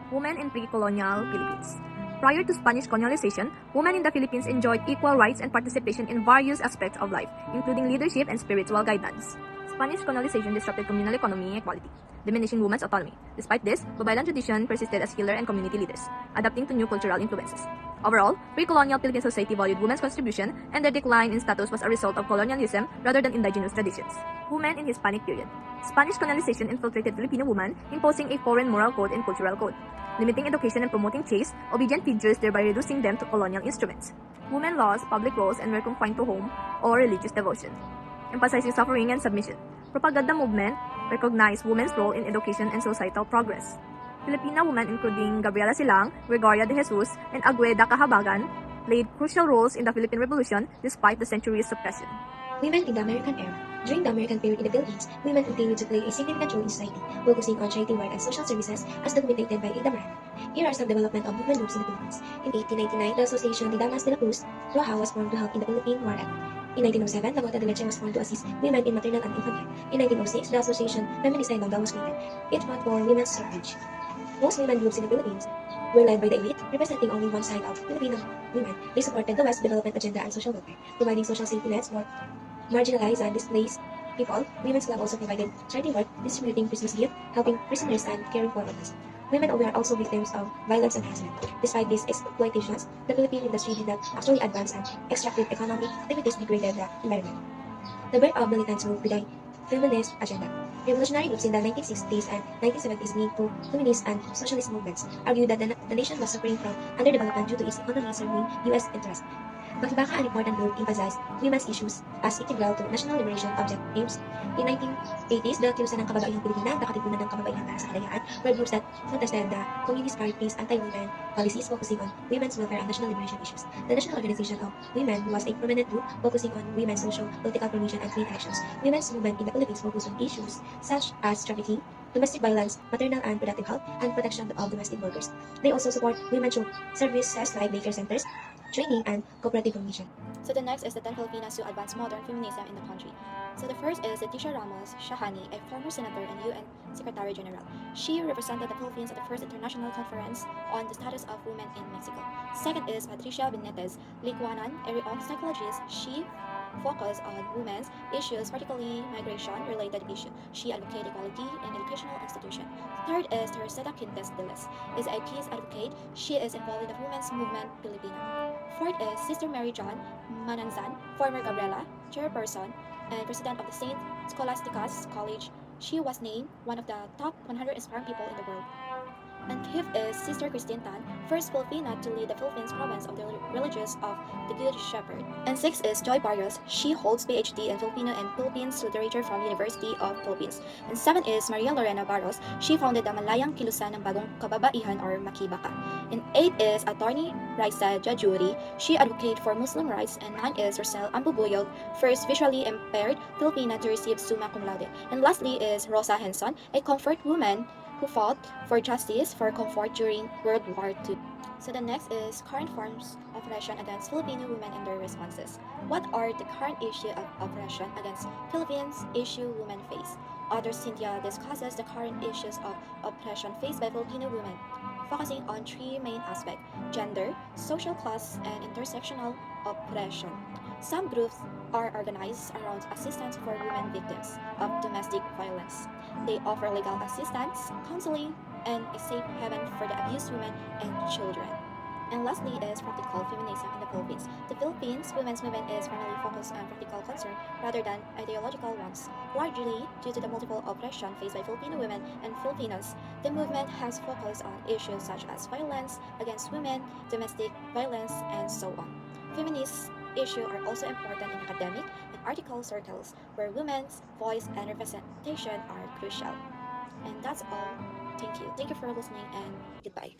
Women in pre-colonial Philippines. Prior to Spanish colonization, women in the Philippines enjoyed equal rights and participation in various aspects of life, including leadership and spiritual guidance. Spanish colonization disrupted communal economy equality, diminishing women's autonomy. Despite this, Babaylan tradition persisted as healer and community leaders, adapting to new cultural influences. Overall, pre-colonial Philippine society valued women's contribution, and their decline in status was a result of colonialism rather than indigenous traditions. Women in Hispanic period. Spanish colonization infiltrated Filipino women, imposing a foreign moral code and cultural code, limiting education and promoting chaste, obedient figures, thereby reducing them to colonial instruments. Women lost public roles and were confined to home or religious devotion, emphasizing suffering and submission. Propaganda movement recognized women's role in education and societal progress. Filipina women including Gabriela Silang, Gregoria de Jesus, and Agueda Cahabagan played crucial roles in the Philippine Revolution despite the centuries' suppression. Women in the American era. During the American period in the Philippines, women continued to play a significant role in society, focusing on charity work and social services as documented by Ada Miranda. Here are some development of women groups in the Philippines. In 1899, the Association de Damas de la Cruz Roja was formed to help in the Philippine War effort. In 1907, La Gota de Leche was formed to assist women in maternal and infant care. In 1906, the Association Feminist was created. It fought for women's suffrage. Most women groups in the Philippines were led by the elite, representing only one side of Filipino women. They supported the West's development agenda and social welfare, providing social safety nets for marginalized and displaced people. Women's club also provided charity work, distributing Christmas gifts, helping prisoners, and caring for others. Women were also victims of violence and harassment. Despite these exploitations, the Philippine industry did not actually advance, and extractive economic activities degraded the environment. The birth of militants moved with the feminist agenda. Revolutionary groups in the 1960s and 1970s linked to feminist and socialist movements argued that the nation was suffering from underdevelopment due to its economy serving U.S. interests. Bakibaka, an important group, emphasized women's issues as integral to national liberation objectives. In 1980s, the Kilusan ng Kababaihang Pilipina, the Katipunan ng Kababaihang para sa Kalayaan, were groups that contested the Communist Party's anti-women policies focusing on women's welfare and national liberation issues. The National Organization of Women was a prominent group focusing on women's social, political provision, and free elections. Women's movement in the Philippines focused on issues such as trafficking, domestic violence, maternal and reproductive health, and protection of domestic workers. They also support women's services like daycare centers, training, and cooperative formation. So the next is the 10 Filipinas who advance modern feminism in the country. So the first is Leticia Ramos Shahani, a former senator and UN Secretary General. She represented the Philippines at the first international conference on the status of women in Mexico. Second is Patricia Benitez Licuanan, a renowned psychologist. She focused on women's issues, particularly migration-related issues. She advocated equality in educational institutions. Third is Teresita Quintes Diles, is a peace advocate. She is involved in the women's movement Filipino. Fourth is Sister Mary John Mananzan, former Gabriela, chairperson and president of the St. Scholastica's College. She was named one of the top 100 inspiring people in the world. And fifth is Sister Christine Tan, first Filipina to lead the Philippines province of the Religious of the Good Shepherd. And sixth is Joy Barrios. She holds PhD in Filipino and Philippines literature from University of Philippines. And seventh is Maria Lorena Barros. She founded the Malayang Kilusan ng Bagong Kababaihan or Makibaka. And eighth is Attorney Raisa Jajuri. She advocates for Muslim rights. And nine is Rosel Ambubuyog, first visually impaired Filipina to receive summa cum laude. And lastly is Rosa Henson, a comfort woman who fought for justice for comfort during World War II. So the next is current forms of oppression against Filipino women and their responses. What are the current issues of oppression against Philippines issue women face? Author Cynthia discusses the current issues of oppression faced by Filipino women, focusing on three main aspects: gender, social class, and intersectional oppression. Some groups are organized around assistance for women victims of domestic violence. They offer legal assistance, counseling, and a safe haven for the abused women and children. And lastly is practical feminism in the Philippines. The Philippines women's movement is primarily focused on practical concern rather than ideological ones. Largely due to the multiple oppression faced by Filipino women and Filipinos, the movement has focused on issues such as violence against women, domestic violence, and so on. Feminist issues are also important in academic and article circles where women's voice and representation are crucial. And that's all. Thank you. Thank you for listening and goodbye.